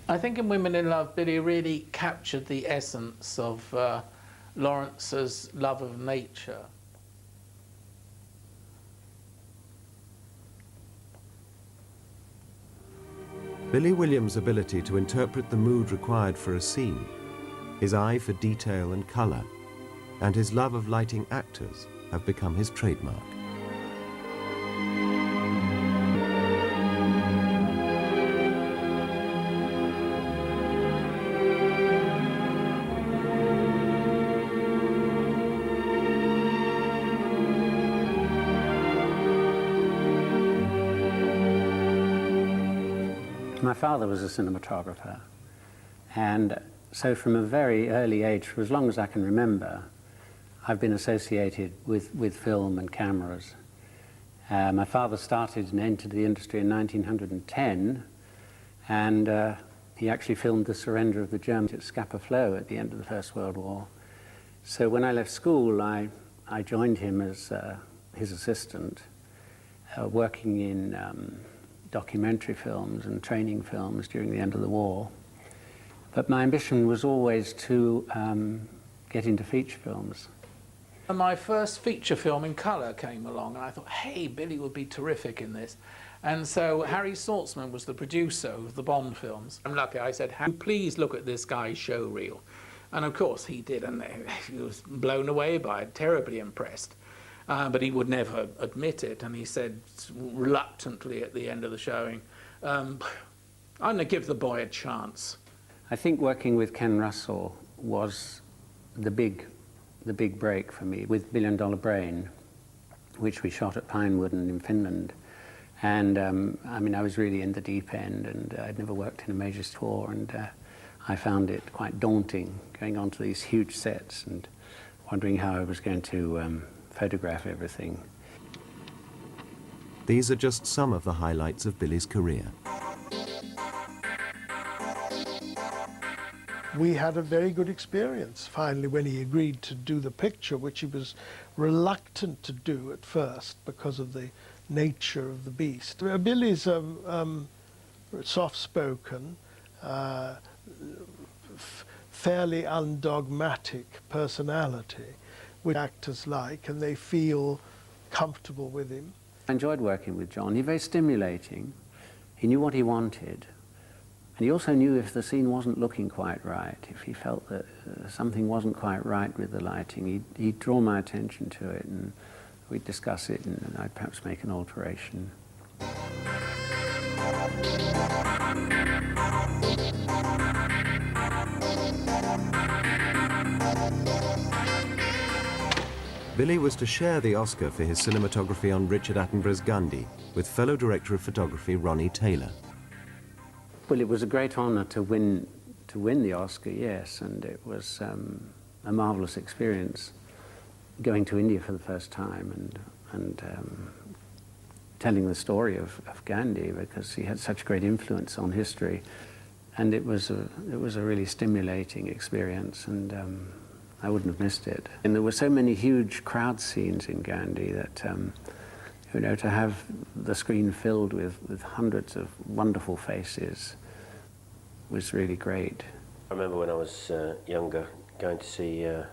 I think in Women in Love, Billy really captured the essence of Lawrence's love of nature. Billy Williams' ability to interpret the mood required for a scene, his eye for detail and colour, and his love of lighting actors have become his trademark. My father was a cinematographer, and so from a very early age, for as long as I can remember, I've been associated with film and cameras. My father started and entered the industry in 1910, and he actually filmed the surrender of the Germans at Scapa Flow at the end of the First World War. So when I left school, I joined him as his assistant, working in documentary films and training films during the end of the war. But my ambition was always to get into feature films. And my first feature film in colour came along, and I thought, hey, Billy would be terrific in this. And so Harry Saltzman was the producer of the Bond films. I'm lucky, I said, please look at this guy's show reel. And of course he did, and he was blown away by it, terribly impressed. But he would never admit it, and he said reluctantly at the end of the showing, I'm going to give the boy a chance. I think working with Ken Russell was the big break for me, with $1 Billion Brain, which we shot at Pinewood and in Finland. And I mean, I was really in the deep end, and I'd never worked in a major tour, and I found it quite daunting going onto these huge sets and wondering how I was going to photograph everything. These are just some of the highlights of Billy's career. We had a very good experience finally when he agreed to do the picture, which he was reluctant to do at first because of the nature of the beast. Billy's soft-spoken, fairly undogmatic personality, which actors like, and they feel comfortable with him. I enjoyed working with John. He was very stimulating. He knew what he wanted. And he also knew if the scene wasn't looking quite right, if he felt that something wasn't quite right with the lighting, he'd draw my attention to it, and we'd discuss it, and I'd perhaps make an alteration. Billy was to share the Oscar for his cinematography on Richard Attenborough's Gandhi with fellow director of photography Ronnie Taylor. Well, it was a great honour to win the Oscar, yes, and it was a marvellous experience going to India for the first time and telling the story of Gandhi, because he had such great influence on history, and it was a really stimulating experience, and I wouldn't have missed it. And there were so many huge crowd scenes in Gandhi that you know, to have the screen filled with hundreds of wonderful faces was really great. I remember when I was younger going to see the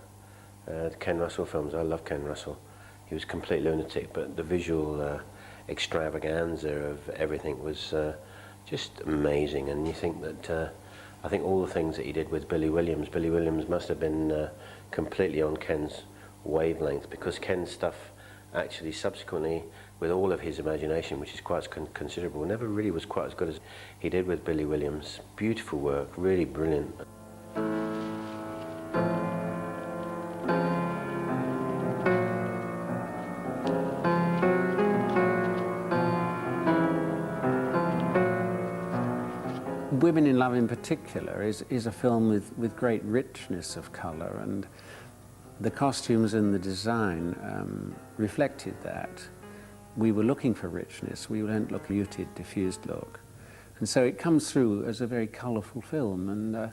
Ken Russell films. I love Ken Russell. He was a complete lunatic, but the visual extravaganza of everything was just amazing. And you think that, I think all the things that he did with Billy Williams must have been completely on Ken's wavelength, because Ken's stuff actually subsequently, with all of his imagination, which is quite considerable, never really was quite as good as he did with Billy Williams. Beautiful work, really brilliant. Women in Love in particular is a film with great richness of colour, and the costumes and the design reflected that. We were looking for richness. We weren't looking for a muted, diffused look. And so it comes through as a very colourful film, and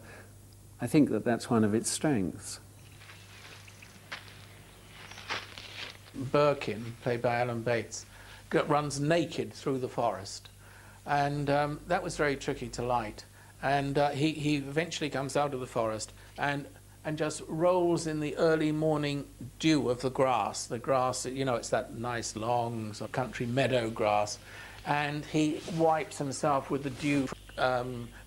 I think that that's one of its strengths. Birkin, played by Alan Bates, runs naked through the forest, and that was very tricky to light. And he eventually comes out of the forest and just rolls in the early morning dew of the grass. The grass, you know, it's that nice long sort of country meadow grass. And he wipes himself with the dew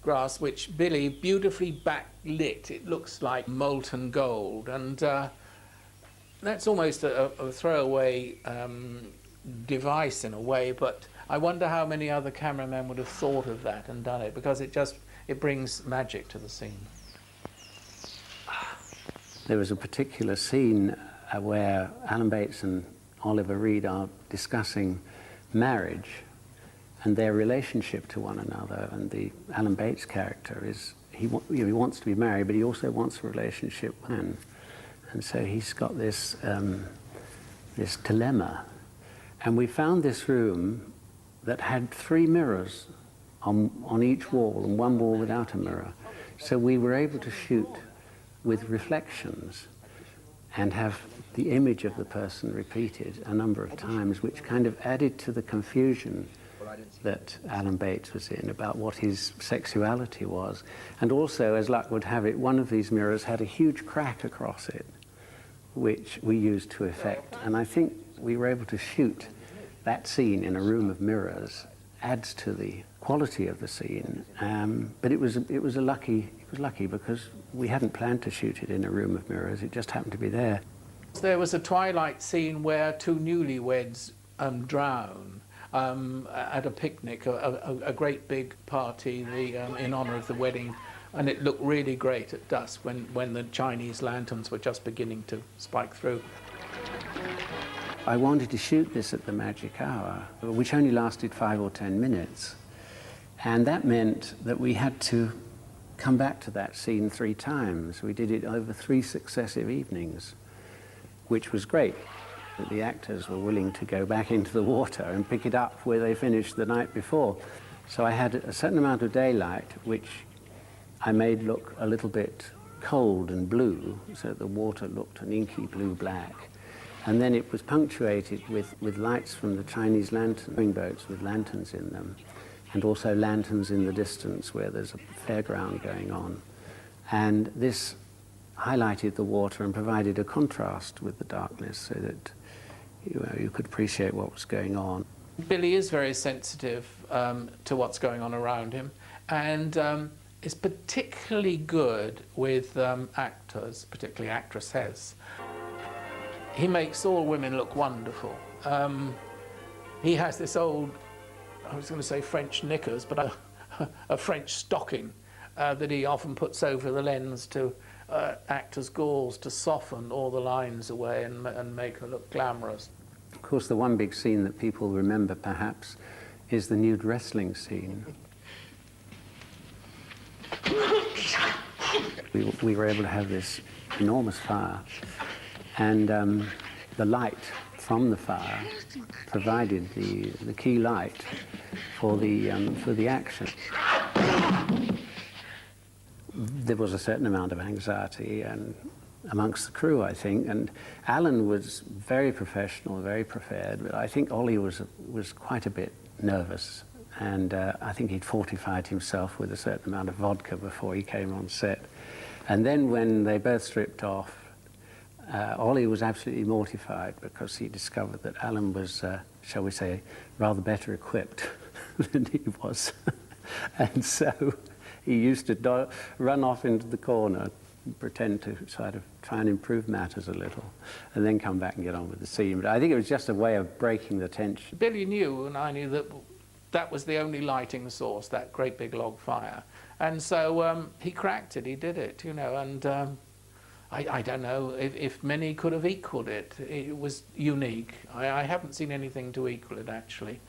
grass, which Billy beautifully backlit. It looks like molten gold. And that's almost a throwaway device in a way, but I wonder how many other cameramen would have thought of that and done it, because it brings magic to the scene. There was a particular scene where Alan Bates and Oliver Reed are discussing marriage and their relationship to one another. And the Alan Bates character is, he wants to be married, but he also wants a relationship with Anne. And so he's got this, this dilemma. And we found this room that had 3 mirrors on each wall, and 1 wall without a mirror. So we were able to shoot with reflections and have the image of the person repeated a number of times, which kind of added to the confusion that Alan Bates was in about what his sexuality was. And also, as luck would have it, one of these mirrors had a huge crack across it, which we used to effect. And I think we were able to shoot that scene in a room of mirrors. Adds to the quality of the scene, but it was lucky because we hadn't planned to shoot it in a room of mirrors. It just happened to be there. There was a twilight scene where 2 newlyweds drown at a picnic, a great big party in honor of the wedding, and it looked really great at dusk when the Chinese lanterns were just beginning to spike through. I wanted to shoot this at the magic hour, which only lasted 5 or 10 minutes. And that meant that we had to come back to that scene 3 times. We did it over 3 successive evenings, which was great. That the actors were willing to go back into the water and pick it up where they finished the night before. So I had a certain amount of daylight, which I made look a little bit cold and blue, so that the water looked an inky blue-black. And then it was punctuated with lights from the Chinese lantern boats with lanterns in them, and also lanterns in the distance where there's a fairground going on. And this highlighted the water and provided a contrast with the darkness so that you could appreciate what was going on. Billy is very sensitive to what's going on around him, and is particularly good with actors, particularly actresses. He makes all women look wonderful. He has this old, I was going to say French knickers, but a French stocking that he often puts over the lens to act as gauze to soften all the lines away and make her look glamorous. Of course, the one big scene that people remember, perhaps, is the nude wrestling scene. We were able to have this enormous fire, and the light from the fire provided the key light for the action. There was a certain amount of anxiety and amongst the crew, I think, and Alan was very professional, very prepared, but I think Ollie was quite a bit nervous, and I think he'd fortified himself with a certain amount of vodka before he came on set. And then when they both stripped off, Ollie was absolutely mortified because he discovered that Alan was, shall we say, rather better equipped than he was. And so he used to run off into the corner, pretend to sort of try and improve matters a little, and then come back and get on with the scene. But I think it was just a way of breaking the tension. Billy knew, and I knew, that that was the only lighting source, that great big log fire. And so he cracked it, he did it, you know, and I don't know if many could have equaled it. It was unique. I haven't seen anything to equal it, actually.